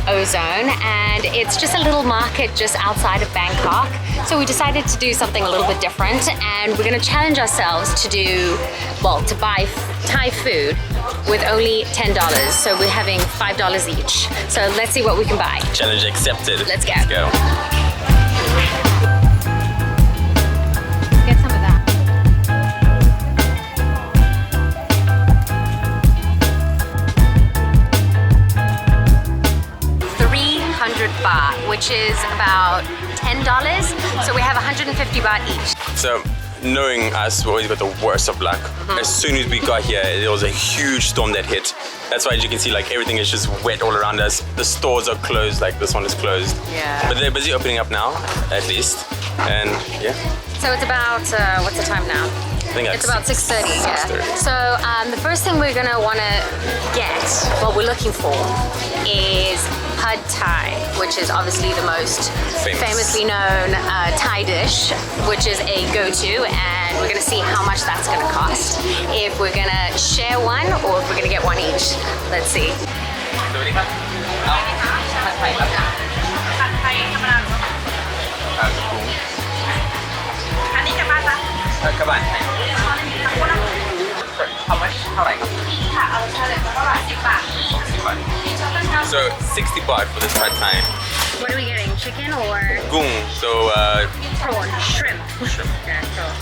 Ozone, and it's just a little market just outside of Bangkok. So we decided to do something a little bit different, and we're gonna challenge ourselves to to buy Thai food with only $10. So we're having $5 each. So let's see what we can buy. Challenge accepted. Let's go. Let's go. Get some of that. 300 baht, which is about $10. So we have 150 baht each. So, knowing us, we always got the worst of luck. As soon as we got here, there was a huge storm that hit. That's why, as you can see, like everything is just wet all around us. The stores are closed, like this one is closed. Yeah. But they're busy opening up now, at least. And yeah. So it's about, what's the time now? I think It's about 6:30, yeah. 6:30. So the first thing we're gonna wanna get, what we're looking for, is Pad Thai, which is obviously the most famously known Thai dish, which is a go-to, and we're gonna see how much that's gonna cost. If we're gonna share one or if we're gonna get one each. Let's see. สวัสดีครับเอาผัดไทยครับผัดไทยธรรมดากุ้งอันนี้กับบ้านปะกับบ้านHow much? เท่าไหร่ครับค่ะเอาเท่าไหร่ก็ประมาณ10 บาท10 บาท So 60 baht for this pad thai. What are we getting? Chicken or Gung. So prawn? Shrimp. shrimp. Yeah, cool.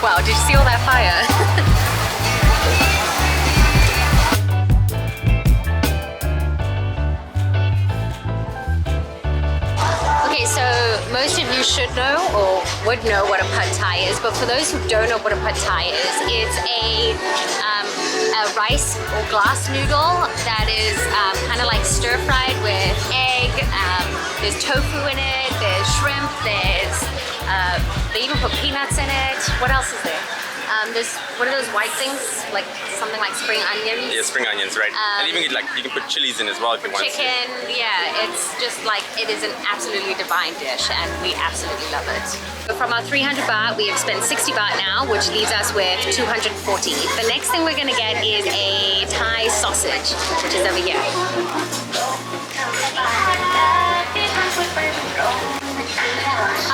Wow, did you see all that fire? Okay, so most of you should know or would know what a Pad Thai is, but for those who don't know what a Pad Thai is, it's a rice or glass noodle that is kind of like stir-fried with egg. There's tofu in it, there's shrimp, they even put peanuts in it. What else is there? There's, what are those white things? Like something like spring onions? Yeah, spring onions, right? And even get, like, you can put chilies in as well if you want. Chicken, yeah, it's just like, it is an absolutely divine dish and we absolutely love it. So from our 300 baht, we have spent 60 baht now, which leaves us with 240. The next thing we're gonna get is a Thai sausage, which is over here.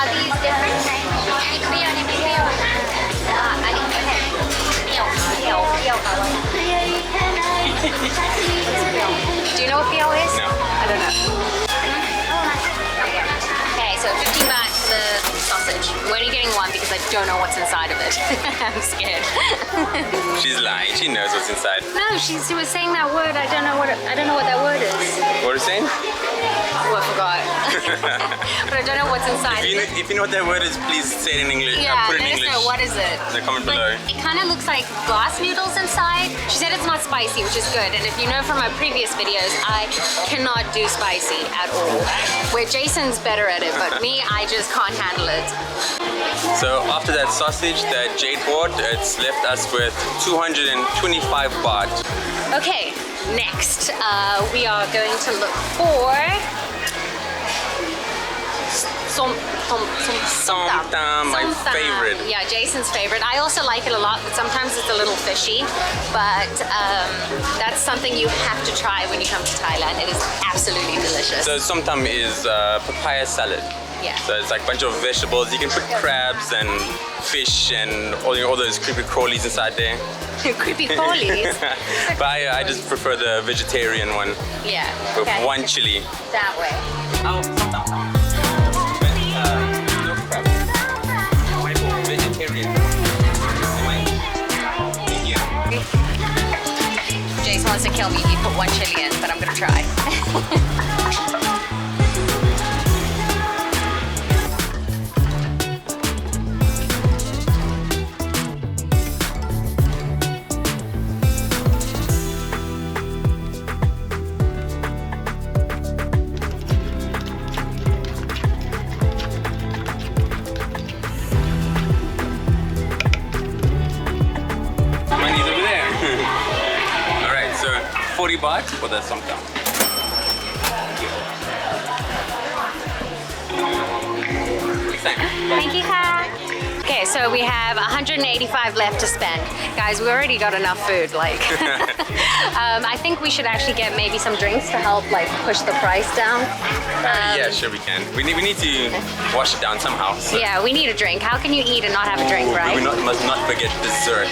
Are these different? Do you know what pio is? No. I don't know. Okay, so 15 baht for the sausage. We're only getting one because I don't know what's inside of it. I'm scared. She's lying. She knows what's inside. No, she was saying that word. I don't know what that word is. What are you saying? Oh, I forgot. But I don't know what's inside. If you know what that word is, please say it in English. Yeah, Put it in let us English. know. What is it? In the comment below. It kind of looks like glass noodles inside. She said it's not spicy, which is good. And if you know from my previous videos, I cannot do spicy at all. Where Jason's better at it, but me, I just can't handle it. So after that sausage that Jade bought, it's left us with 225 baht. Okay, next we are going to look for som tam, my favorite. Yeah, Jason's favorite. I also like it a lot, but sometimes it's a little fishy. But that's something you have to try when you come to Thailand. It is absolutely delicious. So som tam is papaya salad. Yeah. So it's like a bunch of vegetables. You can put crabs and fish and all those creepy crawlies inside there. Creepy crawlies. But I just prefer the vegetarian one. Yeah. With okay. one chili. That way. Oh, no crab. Vegetarian. Jason wants to kill me if you put one chili in, but I'm gonna try. 3 baht for the somtam. Thank you, Ka. Okay, so we have 185 left to spend. Guys, we already got enough food, like. I think we should actually get maybe some drinks to help like push the price down. Yeah, sure we can. We need to wash it down somehow. So. Yeah, we need a drink. How can you eat and not have a drink, right? We must not forget dessert.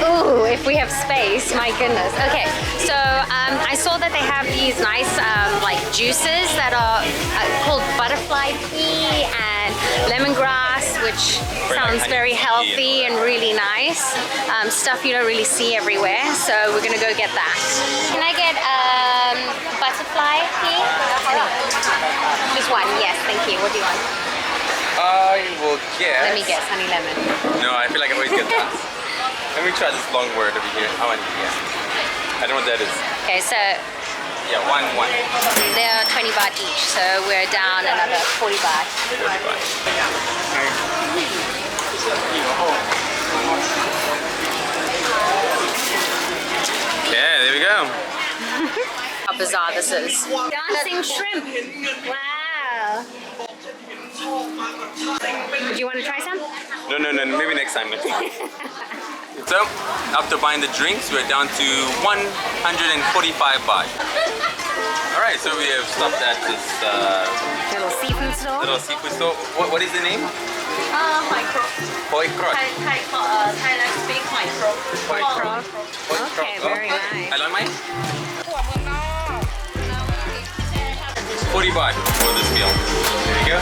Ooh, if we have space, my goodness. Okay, so I saw that they have these nice like juices that are called butterfly pea and lemongrass, which sounds very healthy and really nice. Stuff you don't really see everywhere, so we're gonna go get that. Can I get butterfly pea? Just one, yes, thank you. What do you want? I will guess. Let me guess, honey lemon. No, I feel like I always get that. Let me try this long word over here. I want to guess. I don't know what that is. Okay, so Yeah, one. they're 20 baht each, so we're down another 40 baht. 40 baht. Okay, there we go. How bizarre this is. Dancing shrimp. Wow. Do you want to try some? No, maybe next time. So, after buying the drinks, we're down to 145 baht. Alright, so we have stopped at this Little seafood store. little seafood store. What is the name? Hoi krok. Hoi krok. Thailand speak hoi krok. Hoi krok. Hoi Okay, krok. very nice. I like mine. 40 baht for this meal. There you go.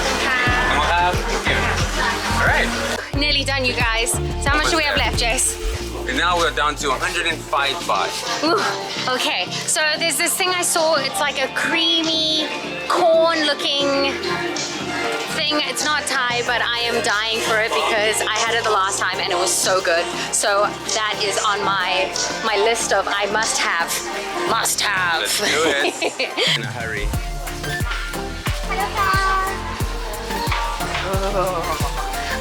Come on, have. Thank you. Alright. Nearly done, you guys. So how much do we have left, Jace? And now we're down to 105 baht. Ooh, okay, so there's this thing I saw. It's like a creamy corn-looking thing. It's not Thai, but I am dying for it because I had it the last time and it was so good. So that is on my list of I must have. Must have. Let's do it. In a hurry.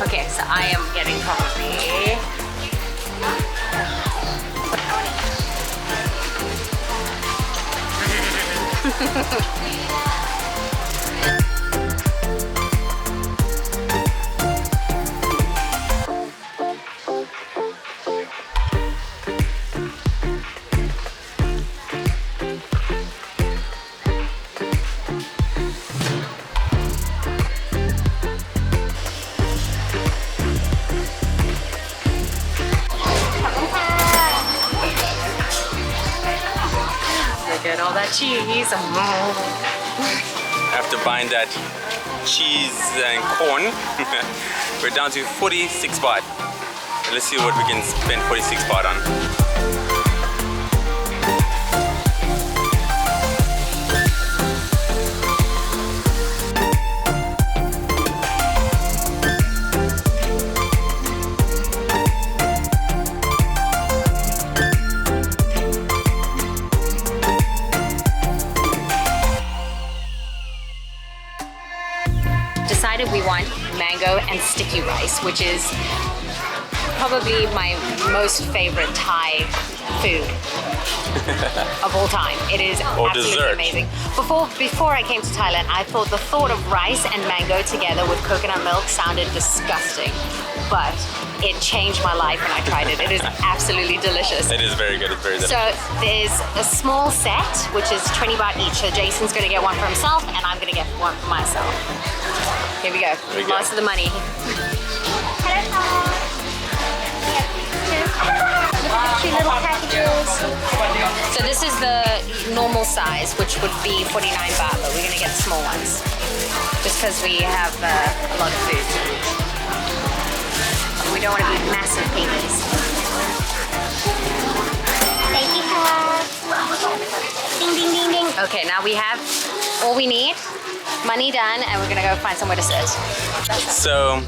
Okay, so I am getting probably. Look at all that cheese. After buying that cheese and corn, we're down to 46 baht. Let's see what we can spend 46 baht on. Decided we want mango and sticky rice, which is probably my most favorite Thai food of all time. It is Or absolutely dessert. amazing. Before I came to Thailand, I thought the thought of rice and mango together with coconut milk sounded disgusting, but it changed my life when I tried it. It is absolutely delicious. It is very good. It's very delicious. So there's a small set, which is 20 baht each. So Jason's gonna get one for himself and I'm gonna get one for myself. Here we go. There we go. Lots of the money. Cute little packages. So this is the normal size, which would be 49 baht, but we're gonna get the small ones. Just because we have a lot of food. We don't want to be massive babies. Thank you, Kat. Ding, ding, ding, ding. Okay, now we have all we need. Money done, and we're gonna go find somewhere to sit. So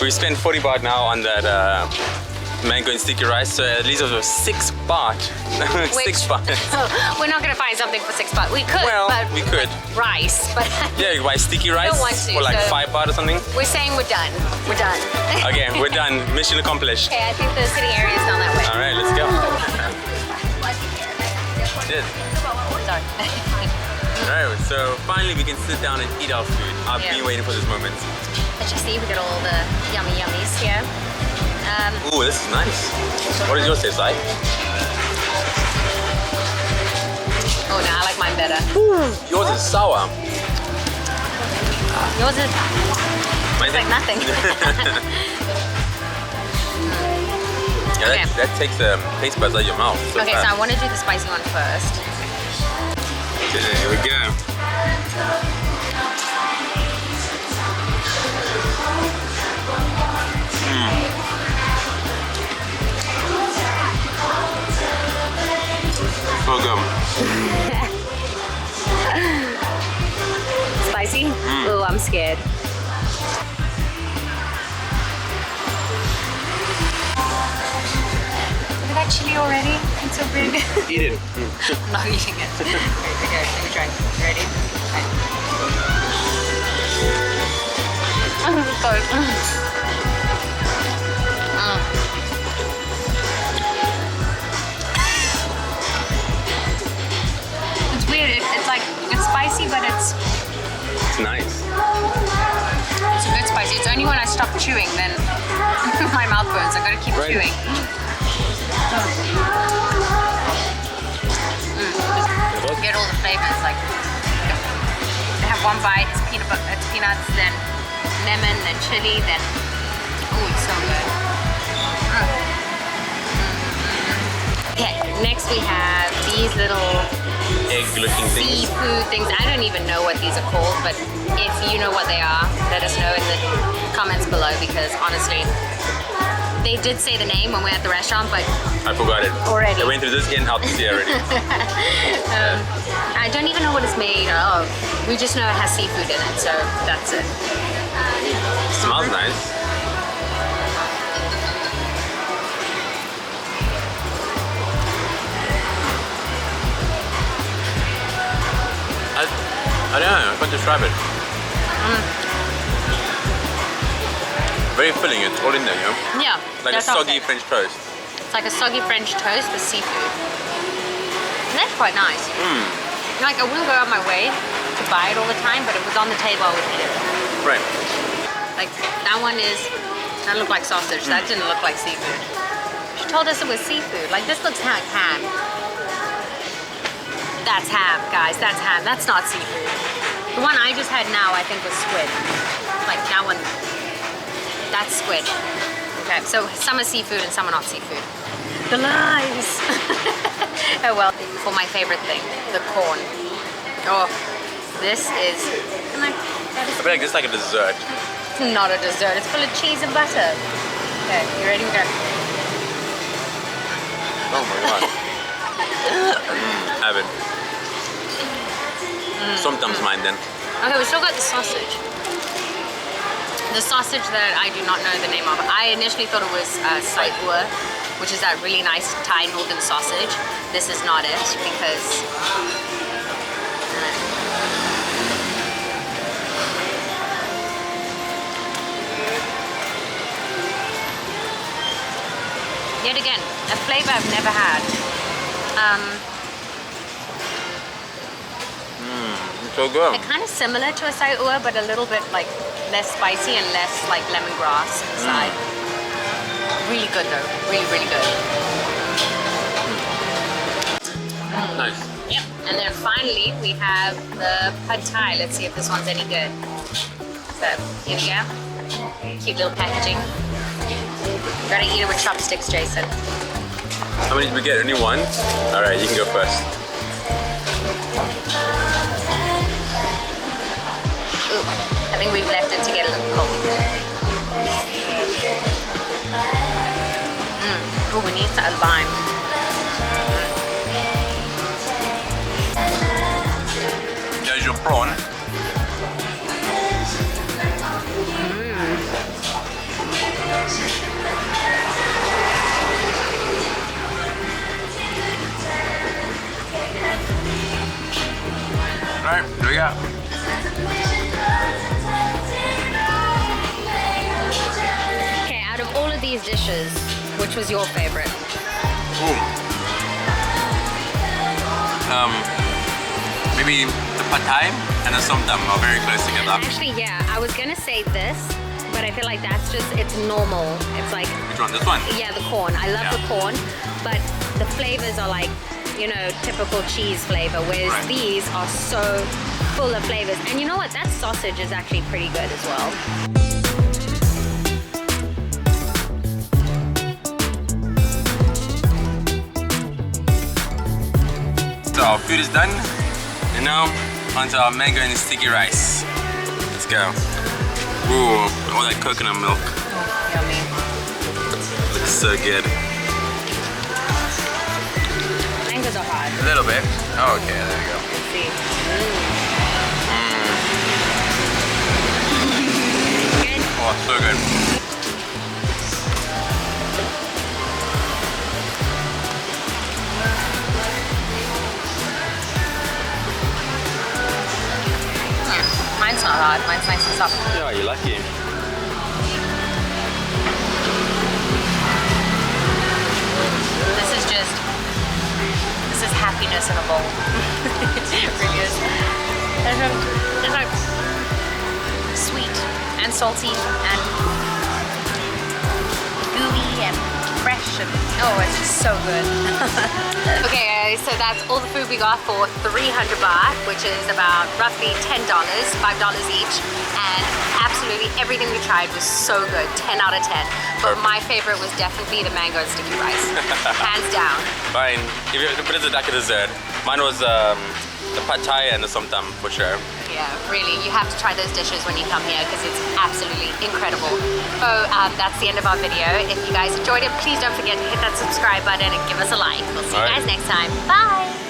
we spent 40 baht now on that mango and sticky rice. So at least it was 6 baht. 6 baht. We're not gonna find something for 6 baht. We could, Well, but we could. rice. But Yeah, you buy sticky rice don't want to, for like so- 5 baht or something. we're saying we're done. We're done. Okay, we're done. Mission accomplished. Okay, I think the city area is down that way. All right, let's go. Yes. Sorry. Alright, so finally we can sit down and eat our food. I've Yeah. been waiting for this moment. As you see, we got all the yummy yummies here. Ooh, this is nice. What does yours taste like? Oh no, I like mine better. Yours is sour. Yours is Mine's like nothing. Yeah, Okay. that takes the taste buds out of your mouth. Okay, so I want to do the spicy one first. Here we go. So good. Spicy? Oh, I'm scared. Look at that chili already. It's so big. Eat it. I'm not eating it. Okay, let me try. Ready? Okay. It's weird. It's like, it's spicy, but it's It's nice. a good spicy. It's only when I stop chewing then my mouth burns. I gotta keep Right. chewing. Get all the flavors. Like, I have one bite. It's peanuts, then lemon, then chili, then oh, it's so good. Okay, next we have these little Egg-looking things. seafood things. I don't even know what these are called, but if you know what they are, let us know in the comments below, because honestly, they did say the name when we were at the restaurant, but I forgot it. Already. I went through this in-house already. I don't even know what it's made of. We just know it has seafood in it, so that's it. Smells nice. I don't know, I can't describe it. Very filling, it's all in there, you know? Yeah, Like a that's what I'm soggy saying. French toast. It's like a soggy French toast with seafood. And that's quite nice. Like, I wouldn't go out my way to buy it all the time, but it was on the table, I would eat it. Right. Like, that looked like sausage. That didn't look like seafood. She told us it was seafood. Like, this looks like ham. That's ham, guys. That's ham. That's not seafood. The one I just had now, I think, was squid. Like, that one, that's squid. Okay, so some are seafood and some are not seafood. The lies. Oh well, for my favorite thing, the corn. Oh, this is, I feel like this is like a dessert. it's not a dessert. It's full of cheese and butter. Okay, you ready? We go. Oh my god. Have it. Sometimes mine then. Okay, we still got the sausage. The sausage that I do not know the name of. I initially thought it was sai ua, which is that really nice Thai northern sausage. This is not it because yet again, a flavor I've never had. It's so good. They're kind of similar to a sai ua, but a little bit like less spicy and less like lemongrass inside. Really good though, really, really good. Nice. Yep. And then finally we have the pad thai. Let's see if this one's any good. So here we go. Cute little packaging. Gotta eat it with chopsticks, Jason. How many did we get? Only one? Alright, you can go first. Ooh, I think we've left it to get a little cold. Oh, we need to lime. There's your prawn. Alright, here we go. Okay, out of all of these dishes, which was your favorite? Ooh. maybe the Pad Thai and the Som Tam are very close together. Actually, yeah, I was gonna say this, but I feel like that's just, it's normal. It's like, Which one? This one? yeah, the corn. I love the corn, but the flavors are like, you know, typical cheese flavor, whereas Right. these are so full of flavors. And you know what? That sausage is actually pretty good as well. So our food is done, and now onto our mango and sticky rice. Let's go. Ooh, all that coconut milk. Yummy. Looks so good. Mangoes are hard. A little bit. Oh, okay, there we go. Let's see. Good. Oh, so good. Mine's not hard. Mine's nice and soft. Yeah, you're lucky. This is happiness in a bowl. It really is. It's like sweet and salty and gooey and fresh and oh, it's just so good. Okay guys, so that's all the food we got for 300 baht, which is about roughly $10, $5 each, and absolutely everything we tried was so good, 10 out of 10. But my favorite was definitely the mango and sticky rice, hands down. Fine. If you put it as a dessert, mine was the Pad Thai and the Som Tam for sure. Yeah, really, you have to try those dishes when you come here because it's absolutely incredible. So that's the end of our video. If you guys enjoyed it, please don't forget to hit that subscribe button and give us a like. We'll see you guys next time. Bye!